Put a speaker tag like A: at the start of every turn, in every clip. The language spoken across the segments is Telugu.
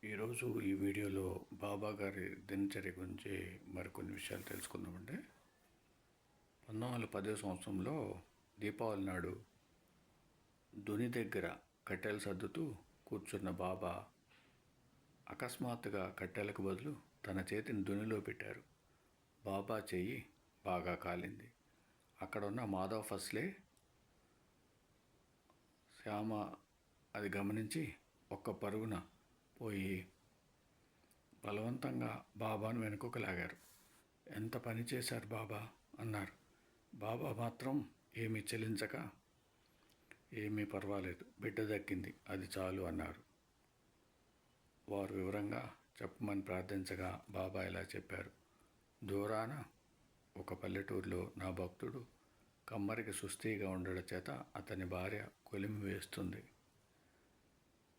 A: ఈరోజు ఈ వీడియోలో బాబా గారి దినచర్య గురించి మరికొన్ని విషయాలు తెలుసుకుందామండి. 1910 సంవత్సరంలో దీపావళి నాడు దుని దగ్గర కట్టెలు సర్దుతూ కూర్చున్న బాబా అకస్మాత్తుగా కట్టెలకు బదులు తన చేతిని దునిలో పెట్టారు. బాబా చెయ్యి బాగా కాలింది. అక్కడ ఉన్న మాధవ్ ఫస్లే శ్యామ అది గమనించి ఒక్క పరుగున పోయి బలవంతంగా బాబాను వెనుకకు లాగారు. ఎంత పని చేశారు బాబా అన్నారు. బాబా మాత్రం ఏమీ చెల్లించక, ఏమీ పర్వాలేదు, బిడ్డ దక్కింది, అది చాలు అన్నారు. వారు వివరంగా చెప్పమని ప్రార్థించగా బాబా ఇలా చెప్పారు. దూరాన ఒక పల్లెటూరులో నా భక్తుడు కమ్మరికి సుస్థిగా ఉండడం చేత అతని భార్య కొలిమి వేస్తుంది.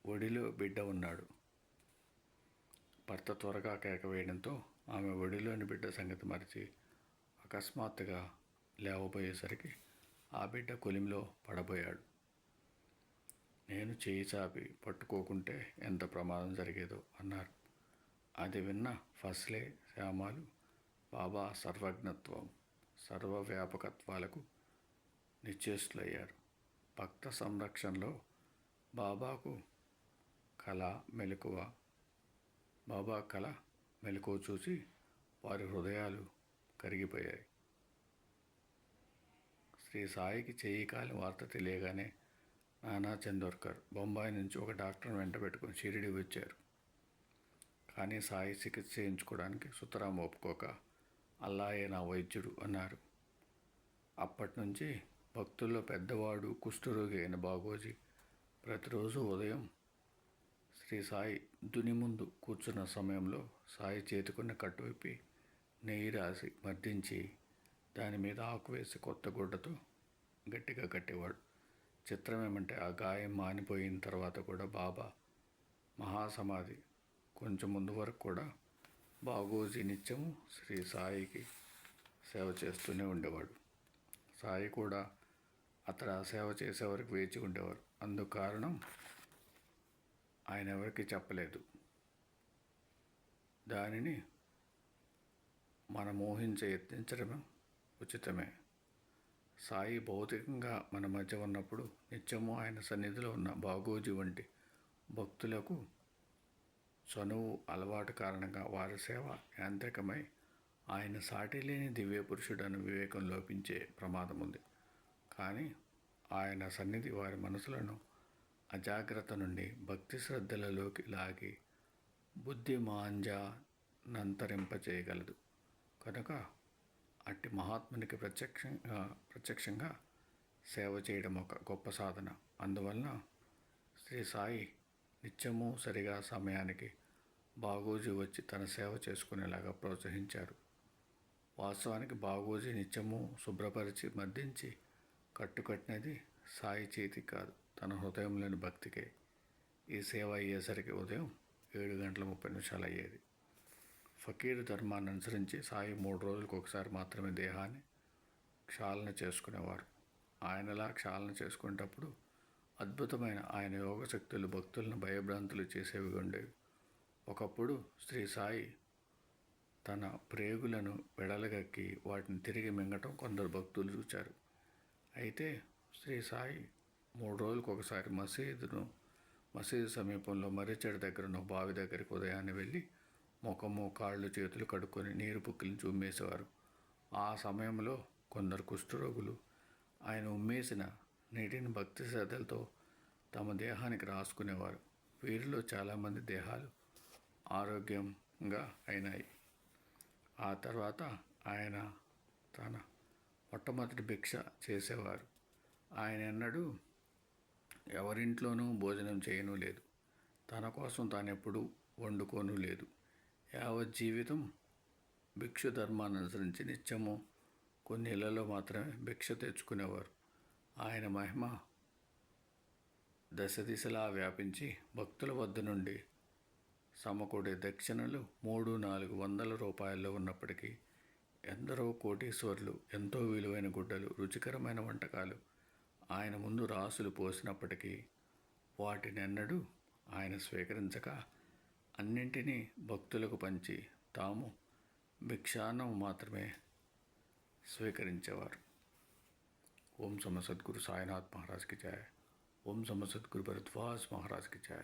A: ఒడిలో బిడ్డ ఉన్నాడు. భర్త త్వరగా కేక వేయడంతో ఆమె ఒడిలోని బిడ్డ సంగతి మరిచి అకస్మాత్తుగా లేవబోయేసరికి ఆ బిడ్డ కొలిమిలో పడబోయాడు. నేను చేయి చాపి పట్టుకోకుంటే ఎంత ప్రమాదం జరిగేదో అన్నారు. అది విన్న ఫస్లే శ్యామాలు బాబా సర్వజ్ఞత్వం, సర్వవ్యాపకత్వాలకు నిశ్చేష్టులయ్యారు. భక్త సంరక్షణలో బాబా కళ మెలకువ చూసి వారి హృదయాలు కరిగిపోయాయి. శ్రీ సాయికి చేయి కాలి వార్త తెలియగానే నానా చందోర్కర్ బొంబాయి నుంచి ఒక డాక్టర్ను వెంట పెట్టుకుని షిరిడి వచ్చారు. కానీ సాయి చికిత్స చేయించుకోవడానికి సుతరాం ఒప్పుకోక అల్లాయే నా వైద్యుడు అన్నారు. అప్పటి నుంచి భక్తుల్లో పెద్దవాడు, కుష్ఠరోగి అయిన బాగోజీ ప్రతిరోజు ఉదయం శ్రీ సాయి దుని ముందు కూర్చున్న సమయంలో సాయి చేతికున్న కట్టు విప్పి నెయ్యి రాసి మర్దించి దాని మీద ఆకు వేసి కొత్త గుడ్డతో గట్టిగా కట్టేవాడు. చిత్రం ఏమంటే ఆ గాయం మానిపోయిన తర్వాత కూడా బాబా మహాసమాధి కొంచెం ముందు వరకు కూడా బాగోజీ నిత్యము శ్రీ సాయికి సేవ చేస్తూనే ఉండేవాడు. సాయి కూడా అతడు ఆ సేవ చేసేవారికి వేచి ఉండేవారు. అందుకు కారణం ఆయన ఎవరికి చెప్పలేదు. దానిని మనం ఊహించే యత్నించడమే ఉచితమే. సాయి భౌతికంగా మన మధ్య ఉన్నప్పుడు నిత్యము ఆయన సన్నిధిలో ఉన్న బాగోజీ వంటి భక్తులకు చనువు అలవాటు కారణంగా వారి సేవ యాంత్రికమై ఆయన సాటి లేని దివ్య పురుషుడను వివేకం లోపించే ప్రమాదం ఉంది. కానీ ఆయన సన్నిధి వారి మనసులను అజాగ్రత్త నుండి భక్తి శ్రద్ధలలోకి లాగి బుద్ధి మాంజానంతరింపచేయగలదు. కనుక అట్టి మహాత్మునికి ప్రత్యక్షంగా సేవ చేయడం ఒక గొప్ప సాధన. అందువలన శ్రీ సాయి నిత్యము సరిగా సమయానికి బాగోజీ వచ్చి తన సేవ చేసుకునేలాగా ప్రోత్సహించారు. వాస్తవానికి బాగోజీ నిత్యము శుభ్రపరిచి మర్దించి కట్టుకట్టినది సాయి చేతి కాదు, తన హృదయంలోని భక్తికే. ఈ సేవ అయ్యేసరికి ఉదయం 7:30 అయ్యేది. ఫకీరు ధర్మాన్ని అనుసరించి సాయి 3 రోజులకు ఒకసారి మాత్రమే దేహాన్ని క్షాళన చేసుకునేవారు. ఆయనలా క్షాళన చేసుకునేటప్పుడు అద్భుతమైన ఆయన యోగశక్తులు భక్తులను భయభ్రాంతులు చేసేవి ఉండేవి. ఒకప్పుడు శ్రీ సాయి తన ప్రేగులను వెడలగక్కి వాటిని తిరిగి మింగటం కొందరు భక్తులు చూచారు. అయితే శ్రీ సాయి 3 రోజులకు ఒకసారి మసీదు సమీపంలో మర్రిచెడు దగ్గర ఉన్న బావి దగ్గరికి ఉదయాన్నే వెళ్ళి ముఖము, కాళ్ళు, చేతులు కడుక్కొని నీరు పుక్కిలిని చుమ్మేసేవారు. ఆ సమయంలో కొందరు కుష్ఠరోగులు ఆయన ఉమ్మేసిన నీటిని భక్తి శ్రద్ధలతో తమ దేహానికి రాసుకునేవారు. వీరిలో చాలామంది దేహాలు ఆరోగ్యంగా అయినాయి. ఆ తర్వాత ఆయన తన మొట్టమొదటి భిక్ష చేసేవారు. ఆయన ఎన్నడూ ఎవరింట్లోనూ భోజనం చేయను లేదు. తన కోసం తానెప్పుడూ వండుకోను లేదు. యావత్ జీవితం భిక్షు ధర్మాన్ని అనుసరించి నిత్యము కొన్ని ఇళ్లలో మాత్రమే భిక్ష తెచ్చుకునేవారు. ఆయన మహిమ దశ దిశలా వ్యాపించి భక్తుల వద్ద నుండి సమకూడే దక్షిణలు 300-400 రూపాయల్లో ఉన్నప్పటికీ ఎందరో కోటీశ్వరులు ఎంతో విలువైన గుడ్డలు, రుచికరమైన వంటకాలు ఆయన ముందు రాసులు పోసినప్పటికీ వాటినెన్నడూ ఆయన స్వీకరించక అన్నింటినీ భక్తులకు పంచి తాము భిక్షాన్నం మాత్రమే స్వీకరించేవారు. ఓం సమ సద్గురు సాయినాథ్ మహారాజ్ కి జయ. ఓం సమ సద్గురు భరద్వాజ్ మహారాజ్ కి జయ.